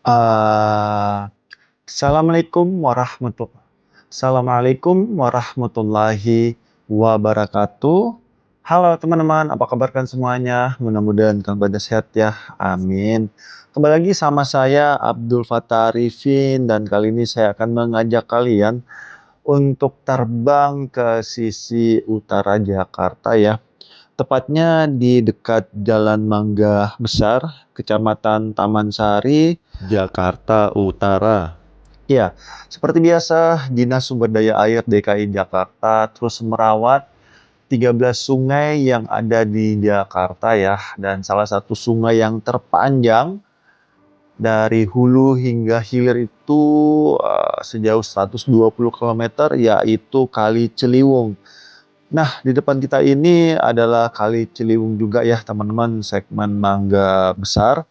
Eee, Assalamualaikum warahmatullahi wabarakatuh. Halo teman-teman, apa kabar kan semuanya? Mudah-mudahan kamu pada sehat ya, amin. Kembali lagi sama saya Abdul Fattah Arifin dan kali ini saya akan mengajak kalian untuk terbang ke sisi utara Jakarta ya. Tepatnya di dekat Jalan Mangga Besar, Kecamatan Taman Sari, Jakarta Utara. Ya, seperti biasa, Dinas Sumber Daya Air DKI Jakarta terus merawat 13 sungai yang ada di Jakarta ya, dan salah satu sungai yang terpanjang dari hulu hingga hilir itu sejauh 120 km yaitu Kali Ciliwung. Nah, di depan kita ini adalah Kali Ciliwung juga ya teman-teman, segmen Mangga Besar.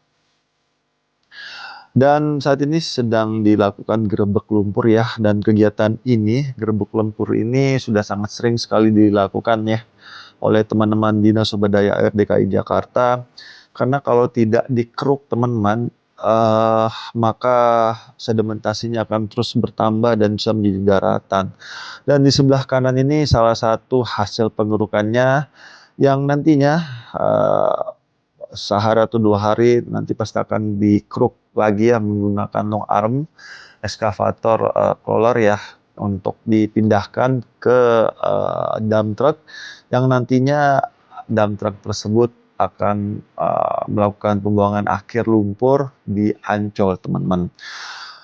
Dan saat ini sedang dilakukan gerebek lumpur ya, dan kegiatan ini, gerebek lumpur ini sudah sangat sering sekali dilakukan ya oleh teman-teman Dinas Sumber Daya Air DKI Jakarta. Karena kalau tidak dikeruk teman-teman, maka sedimentasinya akan terus bertambah dan bisa menjadi daratan. Dan di sebelah kanan ini salah satu hasil pengerukannya yang nantinya sehari atau 2 hari nanti pasti akan dikeruk lagi ya menggunakan long arm eskavator crawler ya untuk dipindahkan ke dump truck yang nantinya dump truck tersebut akan melakukan pembuangan akhir lumpur di Ancol teman-teman.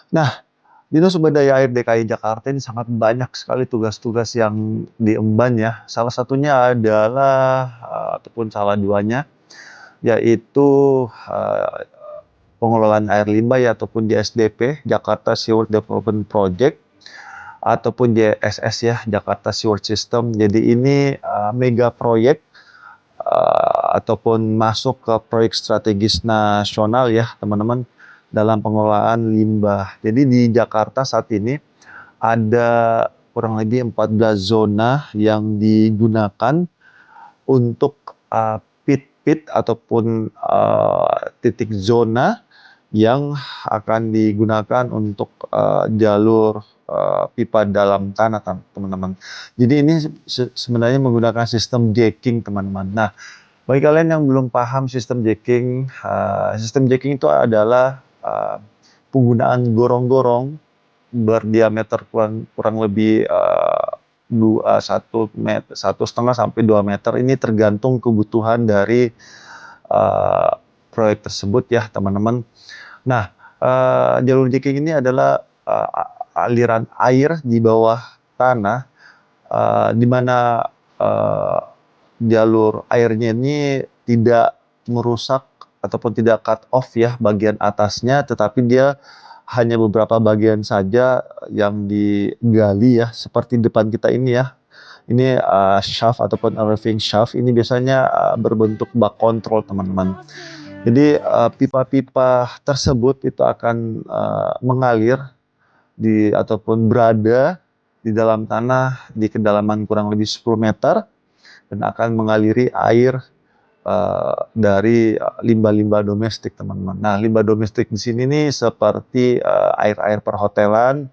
Nah, Dinas Sumber Daya Air DKI Jakarta ini sangat banyak sekali tugas-tugas yang diemban ya. Salah satunya adalah ataupun salah duanya yaitu pengelolaan air limbah ya ataupun JSDP Jakarta Sewer Development Project ataupun JSS ya Jakarta Sewer System. Jadi ini mega proyek ataupun masuk ke proyek strategis nasional ya teman-teman dalam pengelolaan limbah. Jadi di Jakarta saat ini ada kurang lebih 14 zona yang digunakan untuk pit ataupun titik zona yang akan digunakan untuk jalur pipa dalam tanah teman-teman. Jadi ini sebenarnya menggunakan sistem jacking teman-teman. Nah, bagi kalian yang belum paham sistem jacking itu adalah penggunaan gorong-gorong berdiameter kurang lebih 1,5 sampai 2 meter. Ini tergantung kebutuhan dari proyek tersebut ya teman-teman. Nah, jalur jacking ini adalah aliran air di bawah tanah di mana jalur airnya ini tidak merusak ataupun tidak cut off ya bagian atasnya, tetapi dia hanya beberapa bagian saja yang digali ya, seperti depan kita ini ya. Ini shaft ataupun roving shaft ini biasanya berbentuk bak kontrol teman-teman. Jadi pipa-pipa tersebut itu akan mengalir ataupun berada di dalam tanah di kedalaman kurang lebih 10 meter dan akan mengaliri air dari limbah-limbah domestik teman-teman. Nah, limbah domestik di sini nih seperti air-air perhotelan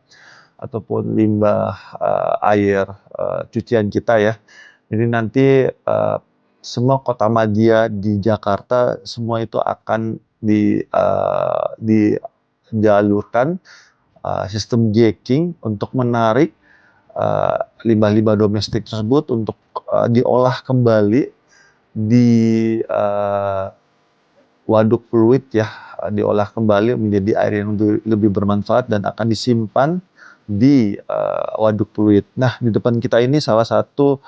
ataupun limbah air cucian kita ya. Jadi nanti semua kota madya di Jakarta semua itu akan dijalurkan sistem jacking untuk menarik limbah-limbah domestik tersebut untuk diolah kembali di waduk fluid ya, diolah kembali menjadi air yang lebih bermanfaat dan akan disimpan di waduk fluid. Nah, di depan kita ini salah satu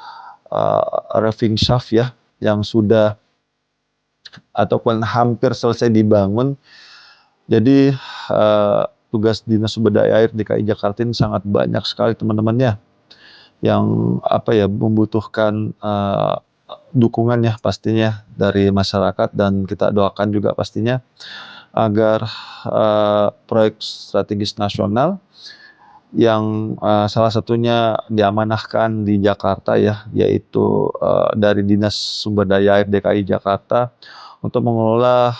roving shaft ya yang sudah ataupun hampir selesai dibangun. Jadi tugas Dinas Sumber Daya Air DKI Jakarta ini sangat banyak sekali teman-temannya yang membutuhkan dukungan ya pastinya dari masyarakat, dan kita doakan juga pastinya agar proyek strategis nasional yang salah satunya diamanahkan di Jakarta ya, yaitu dari Dinas Sumber Daya Air DKI Jakarta untuk mengelola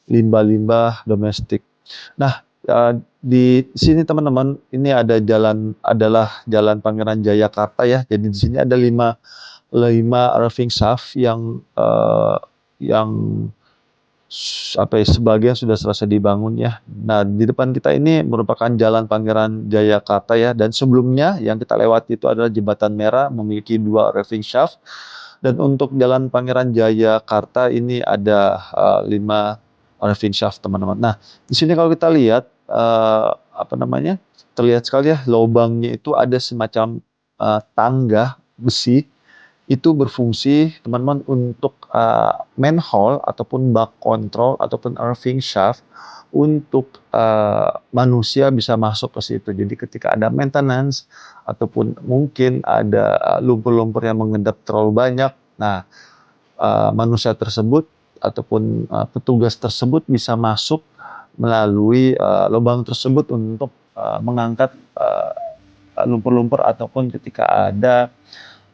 limbah-limbah domestik Nah, di sini teman-teman, ini adalah Jalan Pangeran Jayakarta ya. Jadi di sini ada 5 roving shaft yang apa ya, sebagian sudah selesai dibangun ya. Nah, di depan kita ini merupakan Jalan Pangeran Jayakarta ya, dan sebelumnya yang kita lewati itu adalah Jembatan Merah memiliki 2 roving shaft, dan untuk Jalan Pangeran Jayakarta ini ada 5 roving shaft teman-teman. Nah, di sini kalau kita lihat apa namanya, terlihat sekali ya lubangnya itu ada semacam tangga besi itu berfungsi teman-teman untuk manhole ataupun bak kontrol ataupun earthing shaft untuk manusia bisa masuk ke situ. Jadi ketika ada maintenance ataupun mungkin ada lumpur-lumpur yang mengendap terlalu banyak, nah manusia tersebut ataupun petugas tersebut bisa masuk melalui lubang tersebut untuk mengangkat lumpur-lumpur ataupun ketika ada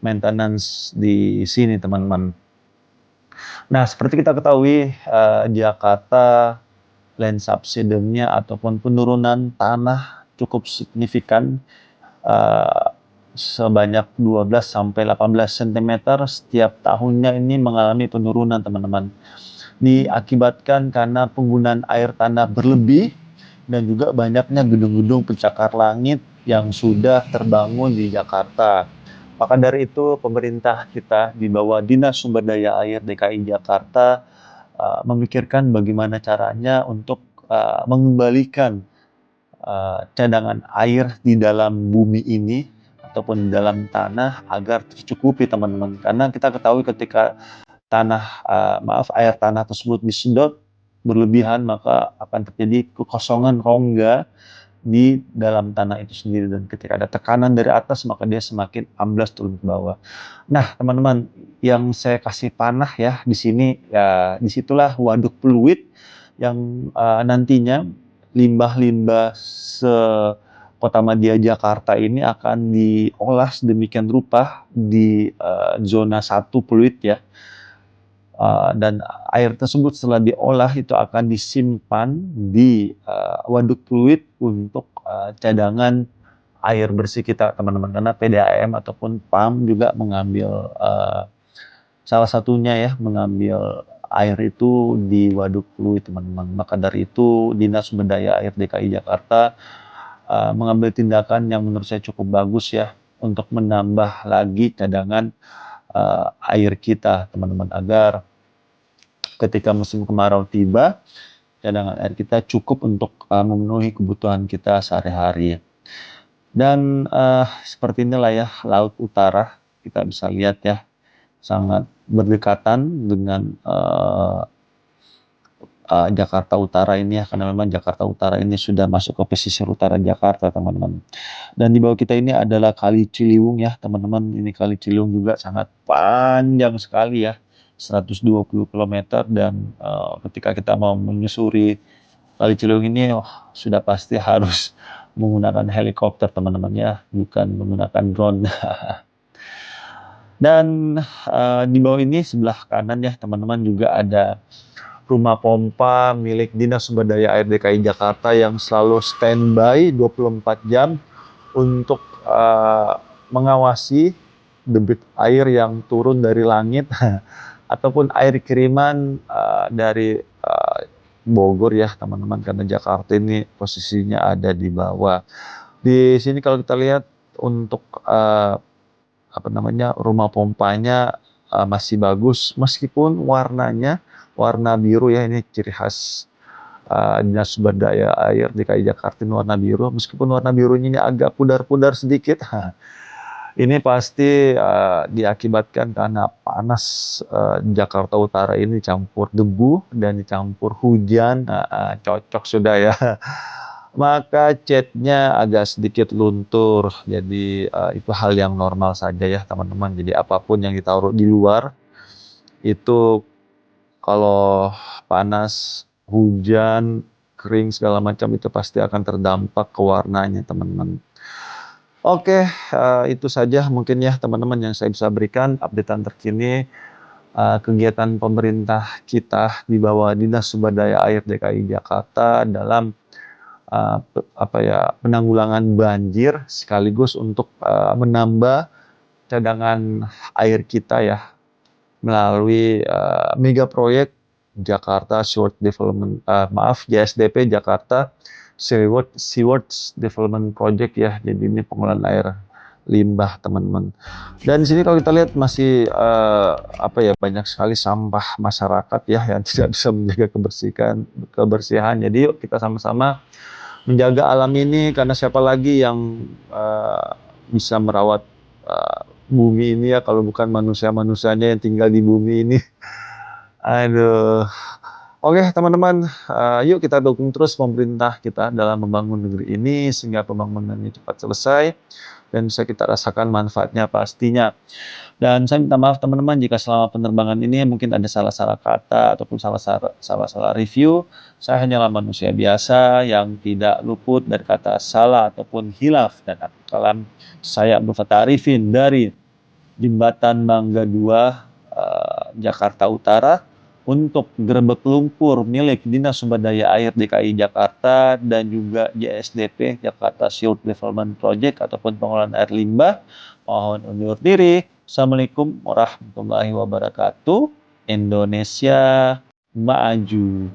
maintenance di sini teman-teman. Nah, seperti kita ketahui Jakarta land subsidence-nya ataupun penurunan tanah cukup signifikan uh, sebanyak 12 sampai 18 cm setiap tahunnya ini mengalami penurunan teman-teman. Diakibatkan karena penggunaan air tanah berlebih dan juga banyaknya gedung-gedung pencakar langit yang sudah terbangun di Jakarta. Maka dari itu pemerintah kita di bawah Dinas Sumber Daya Air DKI Jakarta memikirkan bagaimana caranya untuk mengembalikan cadangan air di dalam bumi ini ataupun di dalam tanah agar tercukupi teman-teman. Karena kita ketahui ketika air tanah tersebut disedot berlebihan maka akan terjadi kekosongan rongga di dalam tanah itu sendiri, dan ketika ada tekanan dari atas maka dia semakin amblas turun ke bawah. Nah, teman-teman, yang saya kasih panah ya di sini ya disitulah waduk fluid yang nantinya limbah-limbah Kota Madia Jakarta ini akan diolah sedemikian rupa di zona 1 fluid ya. Dan air tersebut setelah diolah itu akan disimpan di waduk fluid untuk cadangan air bersih kita teman-teman, karena PDAM ataupun PAM juga mengambil salah satunya ya mengambil air itu di waduk fluid teman-teman. Maka dari itu Dinas Sumber Daya Air DKI Jakarta mengambil tindakan yang menurut saya cukup bagus ya untuk menambah lagi cadangan air kita teman-teman, agar ketika musim kemarau tiba cadangan air kita cukup untuk memenuhi kebutuhan kita sehari-hari. Dan seperti inilah ya Laut Utara, kita bisa lihat ya sangat berdekatan dengan Jakarta Utara ini ya, karena memang Jakarta Utara ini sudah masuk ke pesisir utara Jakarta teman-teman. Dan di bawah kita ini adalah Kali Ciliwung ya teman-teman. Ini Kali Ciliwung juga sangat panjang sekali ya, 120 km, dan ketika kita mau menyusuri Kali Ciliwung ini sudah pasti harus menggunakan helikopter teman-teman ya, bukan menggunakan drone. Dan di bawah ini sebelah kanan ya teman-teman juga ada rumah pompa milik Dinas Sumber Daya Air DKI Jakarta yang selalu standby 24 jam untuk mengawasi debit air yang turun dari langit ataupun air kiriman dari Bogor ya teman-teman, karena Jakarta ini posisinya ada di bawah. Di sini kalau kita lihat untuk rumah pompanya masih bagus meskipun warnanya warna biru ya, ini ciri khas Dinas Sumber Daya Air DKI Jakarta ini warna biru, meskipun warna birunya ini agak pudar-pudar sedikit. Ini pasti diakibatkan karena panas Jakarta Utara ini campur debu dan dicampur hujan, cocok sudah ya. Maka catnya agak sedikit luntur, jadi itu hal yang normal saja ya teman-teman. Jadi apapun yang ditaruh di luar itu kalau panas, hujan, kering segala macam itu pasti akan terdampak ke warnanya teman-teman. Oke, itu saja mungkin ya teman-teman yang saya bisa berikan updatean terkini kegiatan pemerintah kita di bawah Dinas Sumber Daya Air DKI Jakarta dalam penanggulangan banjir sekaligus untuk menambah cadangan air kita ya melalui mega proyek Jakarta Seaward Development JSDP Jakarta Seawards Development Project ya. Jadi ini pengolahan air limbah teman-teman. Dan di sini kalau kita lihat masih banyak sekali sampah masyarakat ya yang tidak bisa menjaga kebersihan. Jadi yuk kita sama-sama menjaga alam ini, karena siapa lagi yang bisa merawat bumi ini ya kalau bukan manusia-manusianya yang tinggal di bumi ini. Aduh. Oke teman-teman, yuk kita dukung terus pemerintah kita dalam membangun negeri ini sehingga pembangunannya cepat selesai dan bisa kita rasakan manfaatnya pastinya. Dan saya minta maaf teman-teman jika selama penerbangan ini mungkin ada salah-salah kata ataupun salah-salah review. Saya hanyalah manusia biasa yang tidak luput dari kata salah ataupun hilaf. Dan kalam saya Abdul Fattah Arifin dari Jembatan Mangga 2 Jakarta Utara untuk gerbek lumpur milik Dinas Sumber Daya Air DKI Jakarta dan juga JSDP Jakarta Seaward Development Project ataupun pengolahan air limbah. Mohon undur diri. Assalamualaikum warahmatullahi wabarakatuh. Indonesia maju.